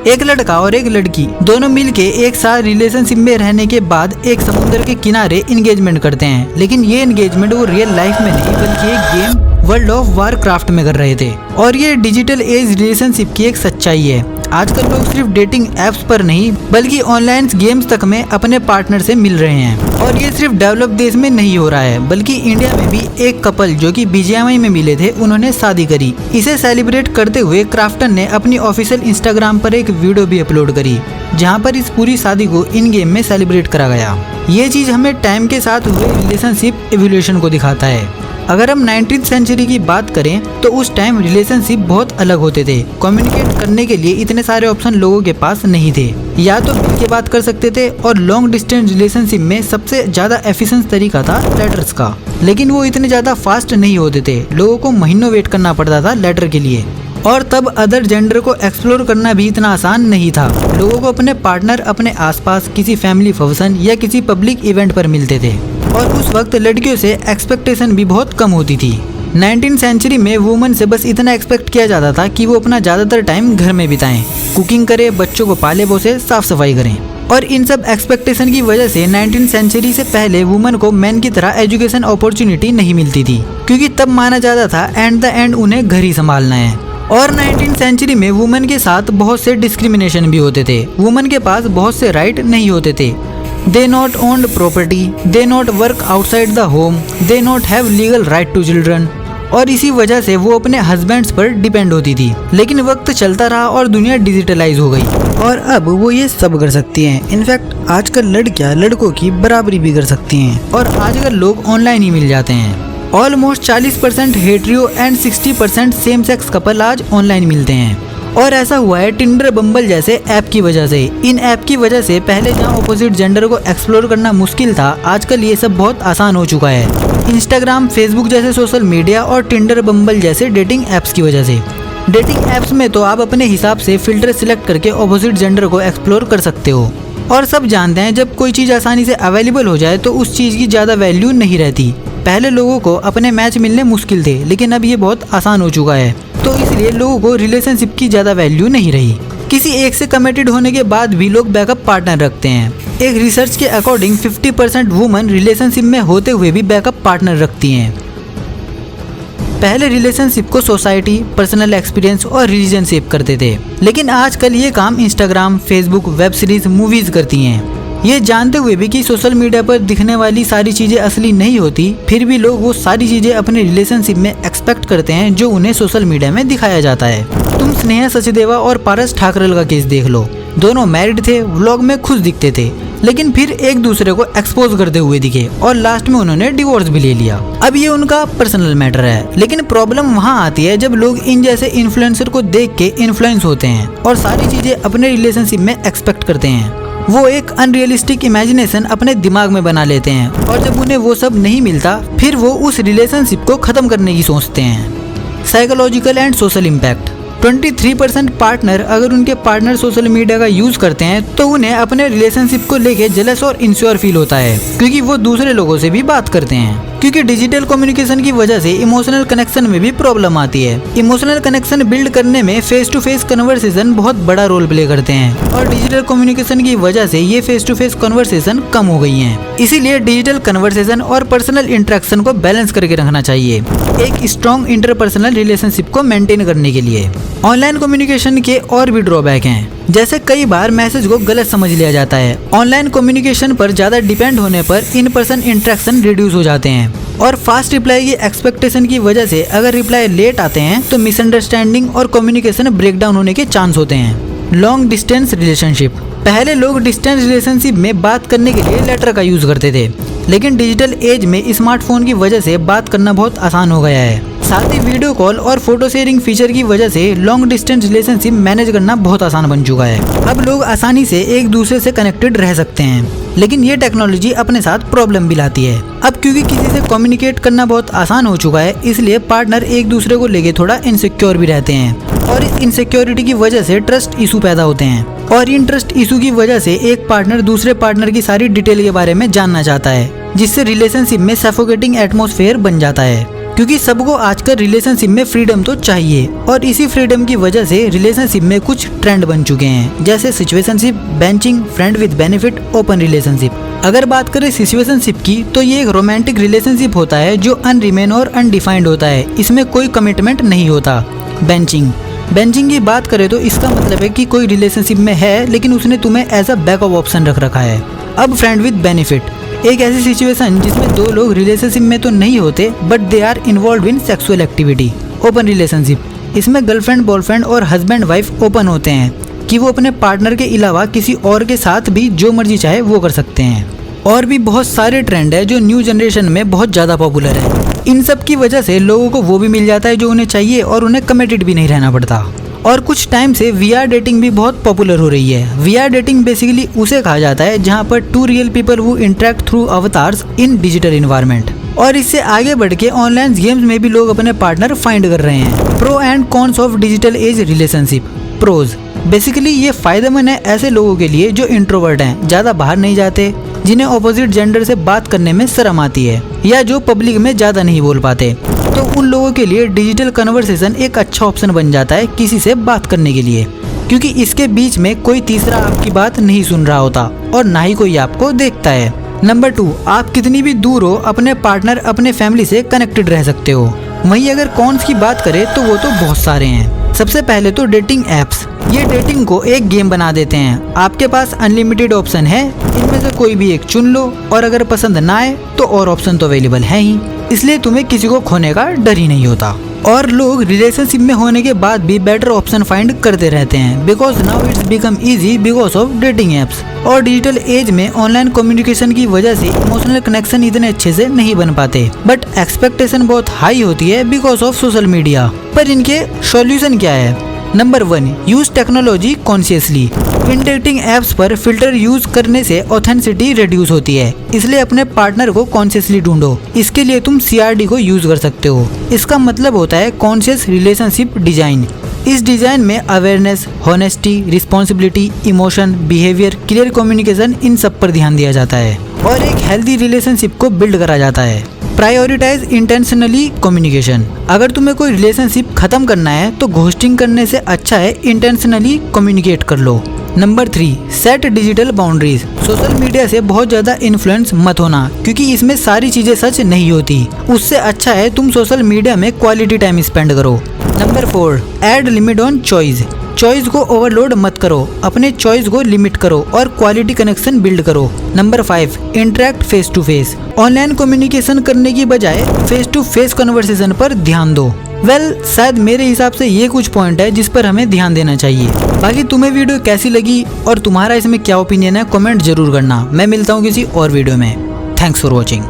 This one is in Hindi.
एक लड़का और एक लड़की दोनों मिलके एक साथ रिलेशनशिप में रहने के बाद एक समुद्र के किनारे एंगेजमेंट करते हैं, लेकिन ये एंगेजमेंट वो रियल लाइफ में नहीं बल्कि एक गेम वर्ल्ड ऑफ वारक्राफ्ट में कर रहे थे। और ये डिजिटल एज रिलेशनशिप की एक सच्चाई है। आजकल लोग सिर्फ डेटिंग एप्स पर नहीं बल्कि ऑनलाइन गेम्स तक में अपने पार्टनर से मिल रहे हैं। और ये सिर्फ डेवलप देश में नहीं हो रहा है बल्कि इंडिया में भी एक कपल जो कि BGMI में मिले थे उन्होंने शादी करी। इसे सेलिब्रेट करते हुए क्राफ्टन ने अपनी ऑफिशियल इंस्टाग्राम पर एक वीडियो भी अपलोड करी जहाँ पर इस पूरी शादी को इन गेम में सेलिब्रेट करा गया। ये चीज हमें टाइम के साथ हुए रिलेशनशिप एवोल्यूशन को दिखाता है। अगर हम 19th सेंचुरी की बात करें तो उस टाइम रिलेशनशिप बहुत अलग होते थे। कम्युनिकेट करने के लिए इतने सारे ऑप्शन लोगों के पास नहीं थे। या तो मिल के बात कर सकते थे और लॉन्ग डिस्टेंस रिलेशनशिप में सबसे ज्यादा एफिशिएंट तरीका था लेटर्स का, लेकिन वो इतने ज्यादा फास्ट नहीं होते थे। लोगों को महीनों वेट करना पड़ता था लेटर के लिए। और तब अदर जेंडर को एक्सप्लोर करना भी इतना आसान नहीं था। लोगों को अपने पार्टनर अपने आसपास किसी फैमिली फंक्शन या किसी पब्लिक इवेंट पर मिलते थे और उस वक्त लड़कियों से एक्सपेक्टेशन भी बहुत कम होती थी। 19th सेंचुरी में वुमन से बस इतना एक्सपेक्ट किया जाता था कि वो अपना ज्यादातर टाइम घर में बिताएं, कुकिंग करें, बच्चों को पाले पोसे, साफ सफाई करें। और इन सब एक्सपेक्टेशन की वजह से 19th सेंचुरी से पहले वुमन को मैन की तरह एजुकेशन अपॉर्चुनिटी नहीं मिलती थी, क्योंकि तब माना जाता था एट द एंड उन्हें घर ही संभालना है। और 19th सेंचुरी में वुमन के साथ बहुत से डिस्क्रिमिनेशन भी होते थे। वुमन के पास बहुत से राइट नहीं होते थे। They not owned property, they not work outside the home, they not have legal right to children. और इसी वजह से वो अपने हस्बैंड्स पर डिपेंड होती थी। लेकिन वक्त चलता रहा और दुनिया डिजिटलाइज हो गई और अब वो ये सब कर सकती हैं। इनफैक्ट आजकल लड़कियां लड़कों की बराबरी भी कर सकती हैं और आजकल लोग ऑनलाइन ही मिल जाते हैं। Almost 40% hetero and 60% same sex couple आज ऑनलाइन मिलते हैं। और ऐसा हुआ है टिंडर, बम्बल जैसे ऐप की वजह से। इन ऐप की वजह से पहले जहां ऑपोजिट जेंडर को एक्सप्लोर करना मुश्किल था, आजकल ये सब बहुत आसान हो चुका है। इंस्टाग्राम, फेसबुक जैसे सोशल मीडिया और टिंडर, बम्बल जैसे डेटिंग ऐप्स की वजह से। डेटिंग ऐप्स में तो आप अपने हिसाब से फिल्टर सिलेक्ट करके ऑपोजिट जेंडर को एक्सप्लोर कर सकते हो। और सब जानते हैं जब कोई चीज आसानी से अवेलेबल हो जाए तो उस चीज की ज्यादा वैल्यू नहीं रहती। पहले लोगों को अपने मैच मिलने मुश्किल थे, लेकिन अब ये बहुत आसान हो चुका है, तो इसलिए लोगों को रिलेशनशिप की ज्यादा वैल्यू नहीं रही। किसी एक से कमिटेड होने के बाद भी लोग बैकअप पार्टनर रखते हैं। एक रिसर्च के अकॉर्डिंग 50% वुमन रिलेशनशिप में होते हुए भी बैकअप पार्टनर रखती हैं। पहले रिलेशनशिप को सोसाइटी, पर्सनल एक्सपीरियंस और रिलीजन शेप करते थे, लेकिन आजकल ये काम Instagram, Facebook, web series, movies करती हैं। ये जानते हुए भी कि सोशल मीडिया पर दिखने वाली सारी चीजें असली नहीं होती, फिर भी लोग वो सारी चीजें अपने रिलेशनशिप में एक्सपेक्ट करते हैं जो उन्हें सोशल मीडिया में दिखाया जाता है। तुम स्नेहा सचदेवा और पारस ठाकरल का केस देख लो। दोनों मैरिड थे, व्लॉग में खुश दिखते थे, लेकिन फिर एक दूसरे को एक्सपोज करते हुए दिखे और लास्ट में उन्होंने डिवोर्स भी ले लिया। अब ये उनका पर्सनल मैटर है, लेकिन प्रॉब्लम वहाँ आती है जब लोग इन जैसे इन्फ्लुएंसर को देख के इन्फ्लुएंस होते हैं और सारी चीजें अपने रिलेशनशिप में एक्सपेक्ट करते हैं। वो एक अनरियलिस्टिक इमेजिनेशन अपने दिमाग में बना लेते हैं और जब उन्हें वो सब नहीं मिलता फिर वो उस रिलेशनशिप को खत्म करने की सोचते हैं। Psychological and social impact. 23% partner अगर उनके पार्टनर सोशल मीडिया का यूज करते हैं तो उन्हें अपने रिलेशनशिप को लेके जेलस और इनसिक्योर फील होता है, क्योंकि वो दूसरे लोगों से भी बात करते हैं। क्योंकि डिजिटल कम्युनिकेशन की वजह से इमोशनल कनेक्शन में भी प्रॉब्लम आती है। इमोशनल कनेक्शन बिल्ड करने में फेस टू फेस कन्वर्सेशन बहुत बड़ा रोल प्ले करते हैं और डिजिटल कम्युनिकेशन की वजह से ये फेस टू फेस कन्वर्सेशन कम हो गई हैं। इसीलिए डिजिटल कन्वर्सेशन और पर्सनल इंटरेक्शन को बैलेंस करके रखना चाहिए एक स्ट्रॉन्ग इंटरपर्सनल रिलेशनशिप को मेंटेन करने के लिए। ऑनलाइन कम्युनिकेशन के और भी ड्रॉबैक हैं, जैसे कई बार मैसेज को गलत समझ लिया जाता है। ऑनलाइन कम्युनिकेशन पर ज्यादा डिपेंड होने पर इन पर्सन इंटरेक्शन रिड्यूस हो जाते हैं और फास्ट रिप्लाई की एक्सपेक्टेशन की वजह से अगर रिप्लाई लेट आते हैं तो मिसअंडरस्टैंडिंग और कम्युनिकेशन ब्रेकडाउन होने के चांस होते हैं। Long distance relationship. पहले लोग डिस्टेंस रिलेशनशिप में बात करने के लिए लेटर का यूज करते थे, लेकिन डिजिटल एज में स्मार्टफोन की वजह से बात करना बहुत आसान हो गया है। साथ ही वीडियो कॉल और फोटो शेयरिंग फीचर की वजह से लॉन्ग डिस्टेंस रिलेशनशिप मैनेज करना बहुत आसान बन चुका है। अब लोग आसानी से एक दूसरे से कनेक्टेड रह सकते हैं, लेकिन ये टेक्नोलॉजी अपने साथ प्रॉब्लम भी लाती है। अब क्योंकि किसी से कम्युनिकेट करना बहुत आसान हो चुका है, इसलिए पार्टनर एक दूसरे को लेके थोड़ा इनसिक्योर भी रहते हैं और इस इनसिक्योरिटी की वजह से ट्रस्ट इशू पैदा होते हैं और इन ट्रस्ट इशू की वजह से एक पार्टनर दूसरे पार्टनर की सारी डिटेल के बारे में जानना चाहता है, जिससे रिलेशनशिप में सफोकेटिंग एटमॉस्फेयर बन जाता है। क्योंकि सबको आजकल रिलेशनशिप में फ्रीडम तो चाहिए और इसी फ्रीडम की वजह से रिलेशनशिप में कुछ ट्रेंड बन चुके हैं, जैसे situationship, benching, friend with benefit, open relationship. अगर बात करें सिचुएशनशिप की तो ये एक रोमांटिक रिलेशनशिप होता है जो अनरिमेन और अनडिफाइंड होता है, इसमें कोई कमिटमेंट नहीं होता। बेंचिंग की बात करें तो इसका मतलब है कि कोई रिलेशनशिप में है लेकिन उसने तुम्हें एज अ बैकअप ऑप्शन रख रखा है। अब फ्रेंड विद बेनिफिट, एक ऐसी सिचुएशन जिसमें दो लोग रिलेशनशिप में तो नहीं होते but they are involve in sexual activity. Open relationship, इसमें गर्लफ्रेंड, बॉयफ्रेंड और हस्बैंड वाइफ ओपन होते हैं कि वो अपने पार्टनर के अलावा किसी और के साथ भी जो मर्जी चाहे वो कर सकते हैं। और भी बहुत सारे ट्रेंड है जो न्यू जनरेशन में बहुत ज़्यादा पॉपुलर है। इन सब की वजह से लोगों को वो भी मिल जाता है जो उन्हें चाहिए और उन्हें कमिटेड भी नहीं रहना पड़ता। और कुछ टाइम से VR डेटिंग भी बहुत पॉपुलर हो रही है। VR डेटिंग बेसिकली उसे कहा जाता है जहाँ पर two real people who interact through avatars in digital environment. और इससे आगे बढ़ के ऑनलाइन गेम्स में भी लोग अपने पार्टनर फाइंड कर रहे हैं। Pro and cons of digital age relationship. Pros, basically ये फायदेमंद है ऐसे लोगों के लिए जो इंट्रोवर्ट हैं, ज़्यादा बाहर नहीं जाते, जिन्हें ऑपोजिट जेंडर से बात करने में शर्म आती है या जो पब्लिक में ज़्यादा नहीं बोल पाते। तो उन लोगों के लिए डिजिटल कन्वर्सेशन एक अच्छा ऑप्शन बन जाता है किसी से बात करने के लिए, क्योंकि इसके बीच में कोई तीसरा आपकी बात नहीं सुन रहा होता और ना ही कोई आपको देखता है। नंबर 2, आप कितनी भी दूर हो अपने पार्टनर, अपने फैमिली से कनेक्टेड रह सकते हो। वहीं अगर कॉन्स की बात करें तो वो तो बहुत सारे हैं। सबसे पहले तो डेटिंग एप्स, ये डेटिंग को एक गेम बना देते हैं। आपके पास अनलिमिटेड ऑप्शन है, इनमें से कोई भी एक चुन लो और अगर पसंद ना आए तो और ऑप्शन तो अवेलेबल है ही, इसलिए तुम्हें किसी को खोने का डर ही नहीं होता। और लोग रिलेशनशिप में होने के बाद भी बेटर ऑप्शन फाइंड करते रहते हैं because now it's become easy because of dating apps. और डिजिटल एज में ऑनलाइन कम्युनिकेशन की वजह से इमोशनल कनेक्शन इतने अच्छे से नहीं बन पाते, बट एक्सपेक्टेशन बहुत हाई होती है बिकॉज ऑफ सोशल मीडिया। पर इनके सॉल्यूशन क्या है? Number 1, use technology consciously. इन डेटिंग एप्स पर फिल्टर यूज करने से ऑथेंटिसिटी रिड्यूस होती है, इसलिए अपने पार्टनर को कॉन्शियसली ढूंढो। इसके लिए तुम CRD को यूज कर सकते हो। इसका मतलब होता है कॉन्शियस रिलेशनशिप डिजाइन। इस डिजाइन में awareness, honesty, responsibility, emotion, behaviour, clear communication, इन सब पर ध्यान दिया जाता है और एक हेल्दी रिलेशनशिप को बिल्ड करा जाता है। Prioritize intentionally communication. अगर तुम्हें कोई रिलेशनशिप खत्म करना है तो घोस्टिंग करने से अच्छा है इंटेंशनली कम्युनिकेट कर लो। Number 3, set digital boundaries. Social media से बहुत ज़्यादा इन्फ्लुएंस मत होना, क्योंकि इसमें सारी चीज़ें सच नहीं होती। उससे अच्छा है तुम सोशल मीडिया में क्वालिटी टाइम स्पेंड करो। Number 4, add limit on choice. Choice को ओवरलोड मत करो, अपने चॉइस को लिमिट करो और क्वालिटी कनेक्शन बिल्ड करो। Number 5, interact face to face. Online communication करने की बजाय फेस टू फेस कन्वर्सेशन पर ध्यान दो। शायद मेरे हिसाब से ये कुछ पॉइंट है जिस पर हमें ध्यान देना चाहिए। बाकी तुम्हें वीडियो कैसी लगी और तुम्हारा इसमें क्या ओपिनियन है, कमेंट जरूर करना। मैं मिलता हूँ किसी और वीडियो में। Thanks for watching.